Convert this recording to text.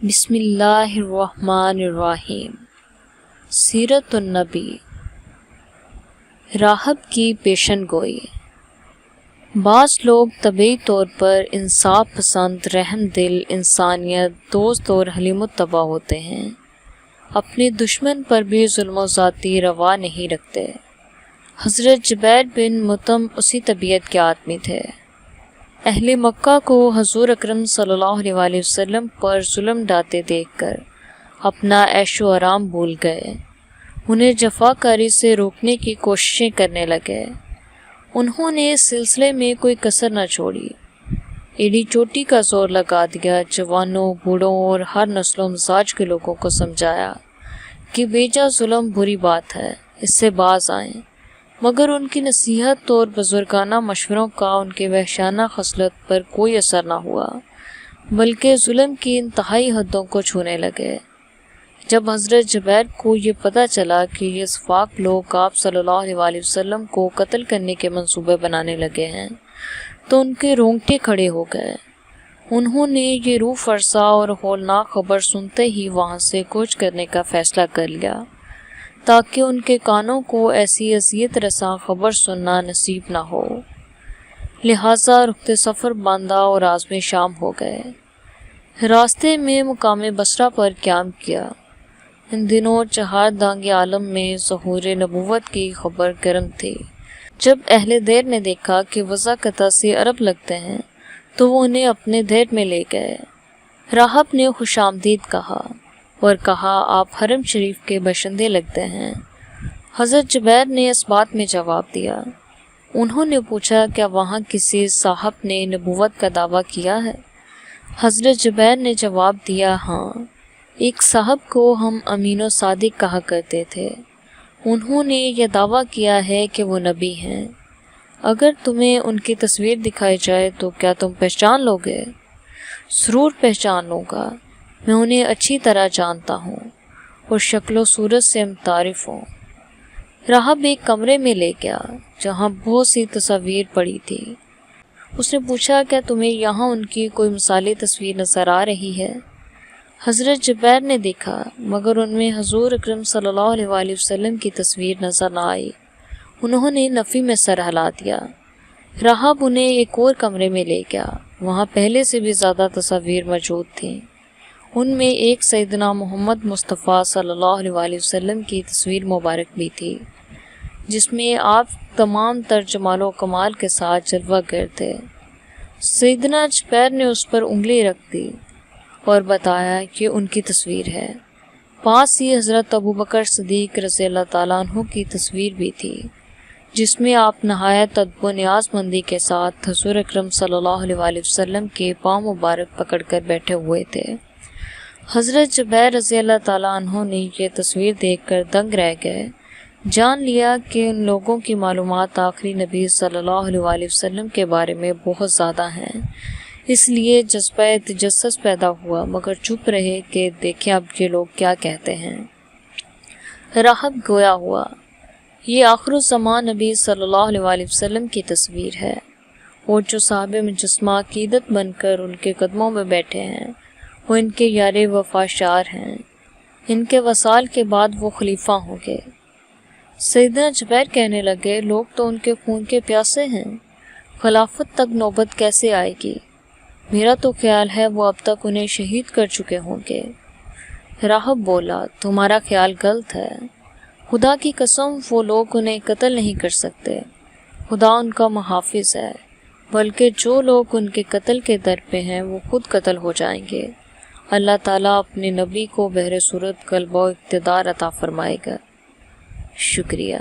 بسم اللہ الرحمن الرحیم۔ سیرت النبی، راہب کی پیشن گوئی۔ بعض لوگ طبعی طور پر انصاف پسند، رحم دل، انسانیت دوست اور حلیم الطبع ہوتے ہیں، اپنے دشمن پر بھی ظلم و ذاتی روا نہیں رکھتے۔ حضرت جبیر بن مطعم اسی طبیعت کے آدمی تھے۔ اہل مکہ کو حضور اکرم صلی اللہ علیہ وسلم پر ظلم ڈھاتے دیکھ کر اپنا عیش و آرام بھول گئے، انہیں جفاکاری سے روکنے کی کوششیں کرنے لگے۔ انہوں نے اس سلسلے میں کوئی کسر نہ چھوڑی، ایڑی چوٹی کا زور لگا دیا، جوانوں، بوڑھوں اور ہر نسل و مزاج کے لوگوں کو سمجھایا کہ بیجا ظلم بری بات ہے، اس سے باز آئیں، مگر ان کی نصیحت اور بزرگانہ مشوروں کا ان کے وحشیانہ خصلت پر کوئی اثر نہ ہوا، بلکہ ظلم کی انتہائی حدوں کو چھونے لگے۔ جب حضرت جبیر کو یہ پتہ چلا کہ یہ اسفاق لوگ آپ صلی اللہ علیہ وسلم کو قتل کرنے کے منصوبے بنانے لگے ہیں تو ان کے رونگٹے کھڑے ہو گئے۔ انہوں نے یہ روح فرسا اور ہولناک خبر سنتے ہی وہاں سے کوچ کرنے کا فیصلہ کر لیا تاکہ ان کے کانوں کو ایسی اذیت رساں خبر سننا نصیب نہ ہو۔ لہٰذا رخت سفر باندھا اور عازم شام ہو گئے۔ راستے میں مقام بصرہ پر قیام کیا۔ ان دنوں چہار دانگ عالم میں ظہور نبوت کی خبر گرم تھی۔ جب اہل دیر نے دیکھا کہ وضع قطع سے عرب لگتے ہیں تو وہ انہیں اپنے دیر میں لے گئے۔ راہب نے خوش آمدید کہا اور کہا، آپ حرم شریف کے باشندے لگتے ہیں۔ حضرت جبیر نے اس بات میں جواب دیا۔ انہوں نے پوچھا، کیا وہاں کسی صاحب نے نبوت کا دعویٰ کیا ہے؟ حضرت جبیر نے جواب دیا، ہاں، ایک صاحب کو ہم امین و صادق کہا کرتے تھے، انہوں نے یہ دعویٰ کیا ہے کہ وہ نبی ہیں۔ اگر تمہیں ان کی تصویر دکھائی جائے تو کیا تم پہچان لوگے؟ ضرور پہچان لوں گا، میں انہیں اچھی طرح جانتا ہوں اور شکل و صورت سے متعارف ہوں۔ راہب ایک کمرے میں لے گیا جہاں بہت سی تصاویر پڑی تھی۔ اس نے پوچھا، کیا تمہیں یہاں ان کی کوئی مثالی تصویر نظر آ رہی ہے؟ حضرت جبیر نے دیکھا مگر ان میں حضور اکرم صلی اللہ علیہ وسلم کی تصویر نظر نہ آئی۔ انہوں نے نفی میں سر ہلا دیا۔ راہب انہیں ایک اور کمرے میں لے گیا، وہاں پہلے سے بھی زیادہ تصاویر موجود تھیں۔ ان میں ایک سیدنا محمد مصطفیٰ صلی اللہ علیہ وسلم کی تصویر مبارک بھی تھی، جس میں آپ تمام تر جمال و کمال کے ساتھ جلوہ گر تھے۔ سیدنا جبیر نے اس پر انگلی رکھ دی اور بتایا کہ ان کی تصویر ہے۔ پاس ہی حضرت ابوبکر صدیق رضی اللہ تعالیٰ عنہ کی تصویر بھی تھی، جس میں آپ نہایت ادب و نیاز مندی کے ساتھ حضور اکرم صلی اللہ علیہ وسلم کے پاؤں مبارک پکڑ کر بیٹھے ہوئے تھے۔ حضرت جبیر رضی اللہ تعالیٰ عنہ نے یہ تصویر دیکھ کر دنگ رہ گئے، جان لیا کہ ان لوگوں کی معلومات آخری نبی صلی اللہ علیہ وسلم کے بارے میں بہت زیادہ ہیں۔ اس لیے جذبہ تجسس پیدا ہوا، مگر چپ رہے کہ دیکھیں اب یہ لوگ کیا کہتے ہیں۔ راہب گویا ہوا، یہ آخر الزمان نبی صلی اللہ علیہ وسلم کی تصویر ہے، اور جو صاحب مجسمہ عقیدت بن کر ان کے قدموں میں بیٹھے ہیں وہ ان کے یار وفاشار ہیں، ان کے وصال کے بعد وہ خلیفہ ہوں گے۔ سیدنا جبیر کہنے لگے، لوگ تو ان کے خون کے پیاسے ہیں، خلافت تک نوبت کیسے آئے گی؟ میرا تو خیال ہے وہ اب تک انہیں شہید کر چکے ہوں گے۔ راہب بولا، تمہارا خیال غلط ہے، خدا کی قسم وہ لوگ انہیں قتل نہیں کر سکتے، خدا ان کا محافظ ہے، بلکہ جو لوگ ان کے قتل کے در پہ ہیں وہ خود قتل ہو جائیں گے۔ اللہ تعالیٰ اپنے نبی کو بہر صورت غلبہ و اقتدار عطا فرمائے گا۔ شکریہ۔